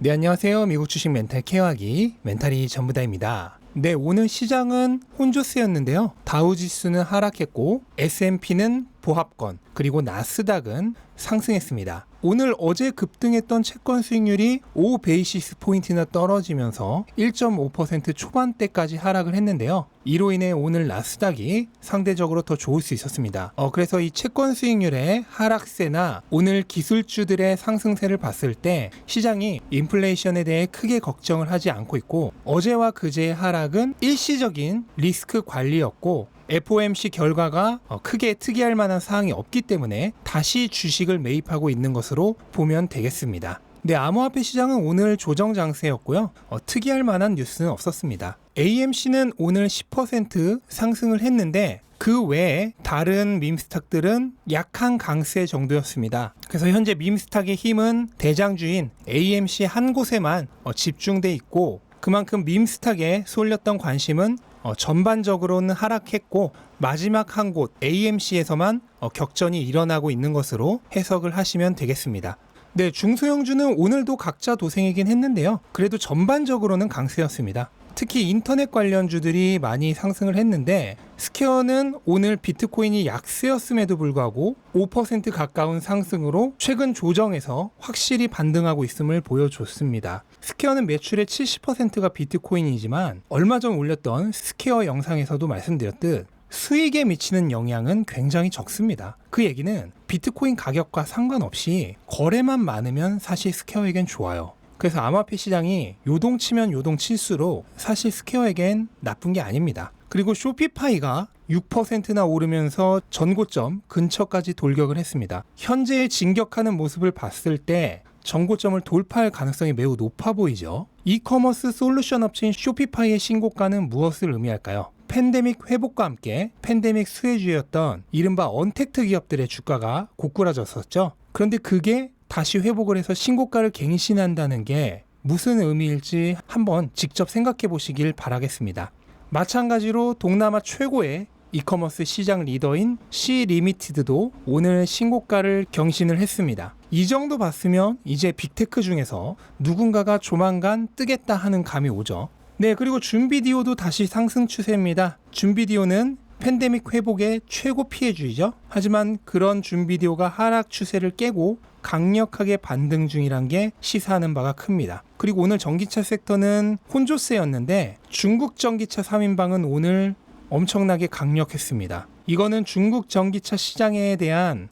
네, 안녕하세요. 미국 주식 멘탈 케어하기 멘탈이 전부다입니다. 네, 오늘 시장은 혼조세였는데요. 다우지수는 하락했고 S&P는 보합권, 그리고 나스닥은 상승했습니다. 오늘 어제 급등했던 채권 수익률이 5 베이시스 포인트나 떨어지면서 1.5% 초반대까지 하락을 했는데요. 이로 인해 오늘 나스닥이 상대적으로 더 좋을 수 있었습니다. 그래서 이 채권 수익률의 하락세나 오늘 기술주들의 상승세를 봤을 때 시장이 인플레이션에 대해 크게 걱정을 하지 않고 있고, 어제와 그제의 하락은 일시적인 리스크 관리였고 FOMC 결과가 크게 특이할 만한 사항이 없기 때문에 다시 주식을 매입하고 있는 것으로 보면 되겠습니다. 네, 암호화폐 시장은 오늘 조정 장세였고요. 특이할 만한 뉴스는 없었습니다. AMC는 오늘 10% 상승을 했는데 그 외에 다른 밈스탁들은 약한 강세 정도였습니다. 그래서 현재 밈스탁의 힘은 대장주인 AMC 한 곳에만 집중돼 있고, 그만큼 밈스탁에 쏠렸던 관심은 전반적으로는 하락했고 마지막 한 곳 AMC에서만 격전이 일어나고 있는 것으로 해석을 하시면 되겠습니다. 네, 중소형주는 오늘도 각자 도생이긴 했는데요. 그래도 전반적으로는 강세였습니다. 특히 인터넷 관련주들이 많이 상승을 했는데 스퀘어는 오늘 비트코인이 약세였음에도 불구하고 5% 가까운 상승으로 최근 조정에서 확실히 반등하고 있음을 보여줬습니다. 스퀘어는 매출의 70%가 비트코인이지만 얼마 전 올렸던 스퀘어 영상에서도 말씀드렸듯 수익에 미치는 영향은 굉장히 적습니다. 그 얘기는 비트코인 가격과 상관없이 거래만 많으면 사실 스퀘어에겐 좋아요. 그래서 암호화폐 시장이 요동치면 요동칠수록 사실 스퀘어에겐 나쁜 게 아닙니다. 그리고 쇼피파이가 6%나 오르면서 전고점 근처까지 돌격을 했습니다. 현재의 진격하는 모습을 봤을 때 전고점을 돌파할 가능성이 매우 높아 보이죠. 이커머스 솔루션 업체인 쇼피파이의 신고가는 무엇을 의미할까요? 팬데믹 회복과 함께 팬데믹 수혜주였던 이른바 언택트 기업들의 주가가 고꾸라졌었죠. 그런데 그게 다시 회복을 해서 신고가를 갱신한다는 게 무슨 의미일지 한번 직접 생각해 보시길 바라겠습니다. 마찬가지로 동남아 최고의 이커머스 시장 리더인 C리미티드도 오늘 신고가를 경신을 했습니다. 이 정도 봤으면 이제 빅테크 중에서 누군가가 조만간 뜨겠다 하는 감이 오죠. 네, 그리고 줌비디오도 다시 상승 추세입니다. 줌비디오는 팬데믹 회복의 최고 피해주이죠. 하지만 그런 줌비디오가 하락 추세를 깨고 강력하게 반등 중이란 게 시사하는 바가 큽니다. 그리고 오늘 전기차 섹터는 혼조세였는데 중국 전기차 3인방은 오늘 엄청나게 강력했습니다. 이거는 중국 전기차 시장에 대한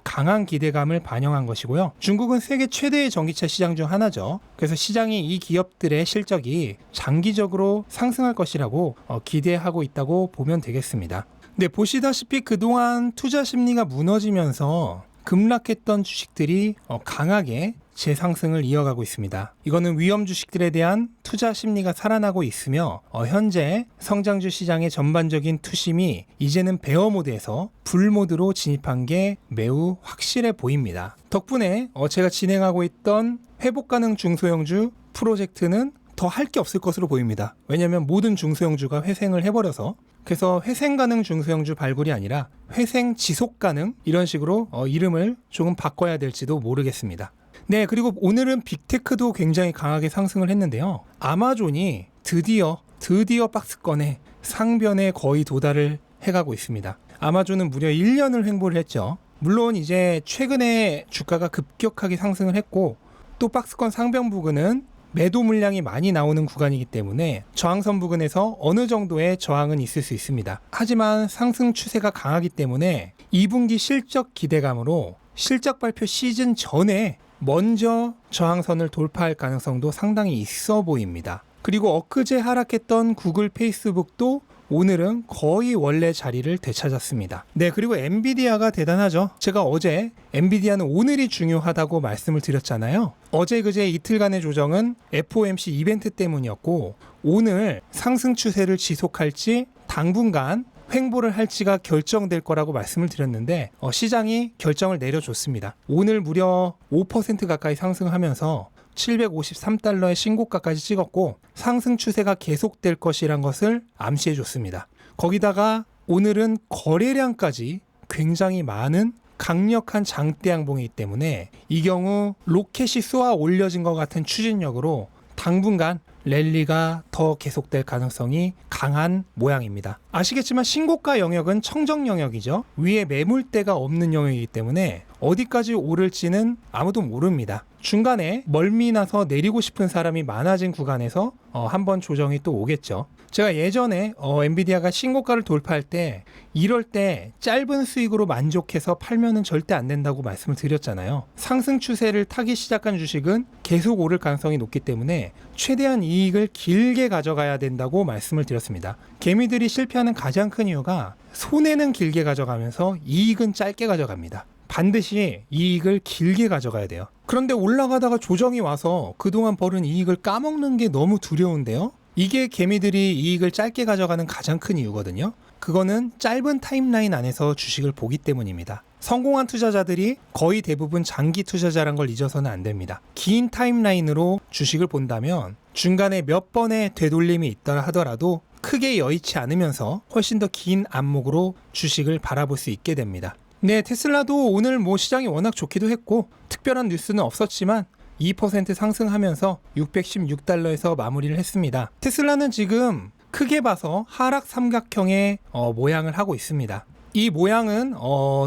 강한 기대감을 반영한 것이고요. 중국은 세계 최대의 전기차 시장 중 하나죠. 그래서 시장이 이 기업들의 실적이 장기적으로 상승할 것이라고 기대하고 있다고 보면 되겠습니다. 네, 보시다시피 그동안 투자 심리가 무너지면서 급락했던 주식들이 강하게 재상승을 이어가고 있습니다. 이거는 위험 주식들에 대한 투자 심리가 살아나고 있으며 현재 성장주 시장의 전반적인 투심이 이제는 베어 모드에서 불 모드로 진입한 게 매우 확실해 보입니다. 덕분에 제가 진행하고 있던 회복 가능 중소형주 프로젝트는 더 할 게 없을 것으로 보입니다. 왜냐하면 모든 중소형주가 회생을 해버려서. 그래서 회생 가능 중소형주 발굴이 아니라 회생 지속 가능, 이런 식으로 이름을 조금 바꿔야 될지도 모르겠습니다. 네, 그리고 오늘은 빅테크도 굉장히 강하게 상승을 했는데요. 아마존이 드디어 박스권에 상변에 거의 도달을 해가고 있습니다. 아마존은 무려 1년을 횡보를 했죠. 물론 이제 최근에 주가가 급격하게 상승을 했고 또 박스권 상변 부근은 매도 물량이 많이 나오는 구간이기 때문에 저항선 부근에서 어느 정도의 저항은 있을 수 있습니다. 하지만 상승 추세가 강하기 때문에 2분기 실적 기대감으로 실적 발표 시즌 전에 먼저 저항선을 돌파할 가능성도 상당히 있어 보입니다. 그리고 엊그제 하락했던 구글, 페이스북도 오늘은 거의 원래 자리를 되찾았습니다. 네, 그리고 엔비디아가 대단하죠. 제가 어제 엔비디아는 오늘이 중요하다고 말씀을 드렸잖아요. 어제 그제 이틀간의 조정은 FOMC 이벤트 때문이었고 오늘 상승 추세를 지속할지 당분간 횡보를 할지가 결정될 거라고 말씀을 드렸는데 시장이 결정을 내려줬습니다. 오늘 무려 5% 가까이 상승하면서 753달러의 신고가까지 찍었고 상승 추세가 계속될 것이란 것을 암시해 줬습니다. 거기다가 오늘은 거래량까지 굉장히 많은 강력한 장대 양봉이기 때문에 이 경우 로켓이 쏘아 올려진 것 같은 추진력으로 당분간 랠리가 더 계속될 가능성이 강한 모양입니다. 아시겠지만 신고가 영역은 청정 영역이죠. 위에 매물대가 없는 영역이기 때문에 어디까지 오를지는 아무도 모릅니다. 중간에 멀미나서 내리고 싶은 사람이 많아진 구간에서 한번 조정이 또 오겠죠. 제가 예전에 엔비디아가 신고가를 돌파할 때 이럴 때 짧은 수익으로 만족해서 팔면은 절대 안 된다고 말씀을 드렸잖아요. 상승 추세를 타기 시작한 주식은 계속 오를 가능성이 높기 때문에 최대한 이익을 길게 가져가야 된다고 말씀을 드렸습니다. 개미들이 실패하는 가장 큰 이유가 손해는 길게 가져가면서 이익은 짧게 가져갑니다. 반드시 이익을 길게 가져가야 돼요. 그런데 올라가다가 조정이 와서 그동안 벌은 이익을 까먹는 게 너무 두려운데요. 이게 개미들이 이익을 짧게 가져가는 가장 큰 이유거든요. 그거는 짧은 타임라인 안에서 주식을 보기 때문입니다. 성공한 투자자들이 거의 대부분 장기 투자자란 걸 잊어서는 안 됩니다. 긴 타임라인으로 주식을 본다면 중간에 몇 번의 되돌림이 있더라 하더라도 크게 여의치 않으면서 훨씬 더 긴 안목으로 주식을 바라볼 수 있게 됩니다. 네, 테슬라도 오늘 시장이 워낙 좋기도 했고 특별한 뉴스는 없었지만 2% 상승하면서 $616에서 마무리를 했습니다. 테슬라는 지금 크게 봐서 하락 삼각형의 모양을 하고 있습니다. 이 모양은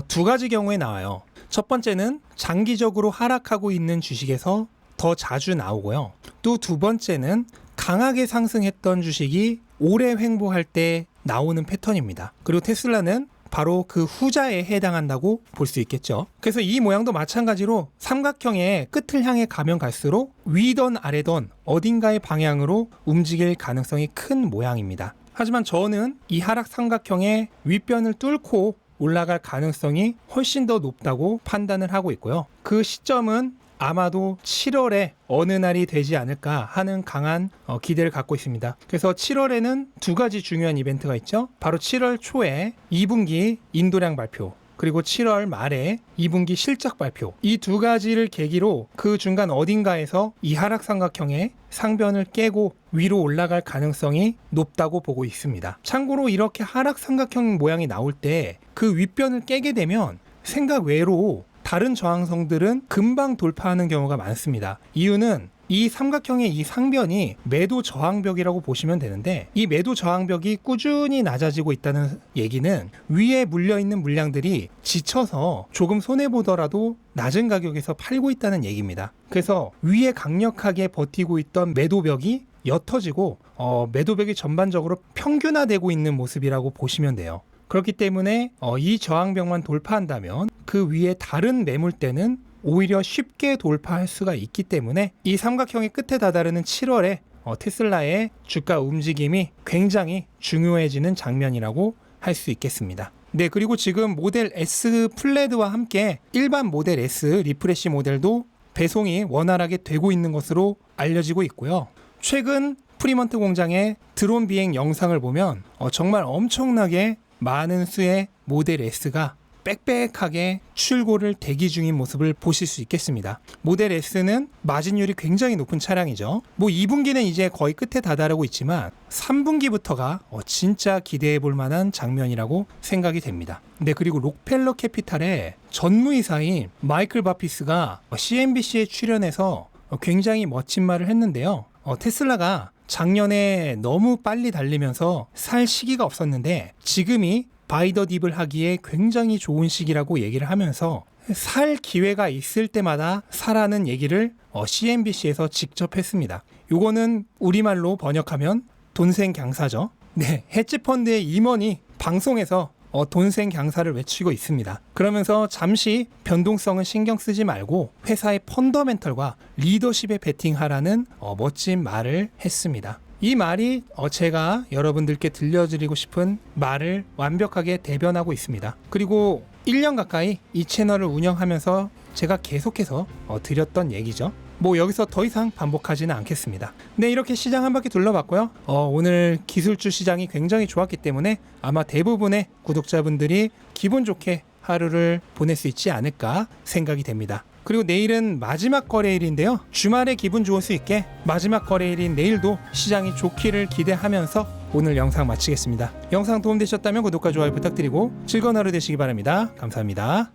두 가지 경우에 나와요. 첫 번째는 장기적으로 하락하고 있는 주식에서 더 자주 나오고요. 또 두 번째는 강하게 상승했던 주식이 오래 횡보할 때 나오는 패턴입니다. 그리고 테슬라는 바로 그 후자에 해당한다고 볼 수 있겠죠. 그래서 이 모양도 마찬가지로 삼각형의 끝을 향해 가면 갈수록 위던 아래던 어딘가의 방향으로 움직일 가능성이 큰 모양입니다. 하지만 저는 이 하락 삼각형의 윗변을 뚫고 올라갈 가능성이 훨씬 더 높다고 판단을 하고 있고요. 그 시점은 아마도 7월에 어느 날이 되지 않을까 하는 강한 기대를 갖고 있습니다. 그래서 7월에는 두 가지 중요한 이벤트가 있죠. 바로 7월 초에 2분기 인도량 발표, 그리고 7월 말에 2분기 실적 발표. 이 두 가지를 계기로 그 중간 어딘가에서 이 하락 삼각형의 상변을 깨고 위로 올라갈 가능성이 높다고 보고 있습니다. 참고로 이렇게 하락 삼각형 모양이 나올 때 그 윗변을 깨게 되면 생각 외로 다른 저항성들은 금방 돌파하는 경우가 많습니다. 이유는 이 삼각형의 이 상변이 매도 저항벽이라고 보시면 되는데 이 매도 저항벽이 꾸준히 낮아지고 있다는 얘기는 위에 물려있는 물량들이 지쳐서 조금 손해보더라도 낮은 가격에서 팔고 있다는 얘기입니다. 그래서 위에 강력하게 버티고 있던 매도벽이 옅어지고 매도벽이 전반적으로 평균화되고 있는 모습이라고 보시면 돼요. 그렇기 때문에 이 저항벽만 돌파한다면 그 위에 다른 매물대는 오히려 쉽게 돌파할 수가 있기 때문에 이 삼각형의 끝에 다다르는 7월에 테슬라의 주가 움직임이 굉장히 중요해지는 장면이라고 할 수 있겠습니다. 네, 그리고 지금 모델 S 플레드와 함께 일반 모델 S 리프레시 모델도 배송이 원활하게 되고 있는 것으로 알려지고 있고요. 최근 프리먼트 공장의 드론 비행 영상을 보면 정말 엄청나게 많은 수의 모델 S가 빽빽하게 출고를 대기 중인 모습을 보실 수 있겠습니다. 모델 S는 마진율이 굉장히 높은 차량이죠. 2분기는 이제 거의 끝에 다다르고 있지만 3분기부터가 진짜 기대해 볼 만한 장면이라고 생각이 됩니다. 네, 그리고 록펠러 캐피탈의 전무이사인 마이클 바피스가 CNBC에 출연해서 굉장히 멋진 말을 했는데요. 테슬라가 작년에 너무 빨리 달리면서 살 시기가 없었는데 지금이 바이 더 딥을 하기에 굉장히 좋은 시기라고 얘기를 하면서 살 기회가 있을 때마다 사라는 얘기를 CNBC에서 직접 했습니다. 요거는 우리말로 번역하면 돈생강사죠. 네, 헤지펀드의 임원이 방송에서 돈생강사를 외치고 있습니다. 그러면서 잠시 변동성은 신경 쓰지 말고 회사의 펀더멘털과 리더십에 베팅하라는 멋진 말을 했습니다. 이 말이 제가 여러분들께 들려드리고 싶은 말을 완벽하게 대변하고 있습니다. 그리고 1년 가까이 이 채널을 운영하면서 제가 계속해서 드렸던 얘기죠. 여기서 더 이상 반복하지는 않겠습니다. 네, 이렇게 시장 한 바퀴 둘러봤고요. 오늘 기술주 시장이 굉장히 좋았기 때문에 아마 대부분의 구독자분들이 기분 좋게 하루를 보낼 수 있지 않을까 생각이 됩니다. 그리고 내일은 마지막 거래일인데요. 주말에 기분 좋을 수 있게 마지막 거래일인 내일도 시장이 좋기를 기대하면서 오늘 영상 마치겠습니다. 영상 도움되셨다면 구독과 좋아요 부탁드리고 즐거운 하루 되시기 바랍니다. 감사합니다.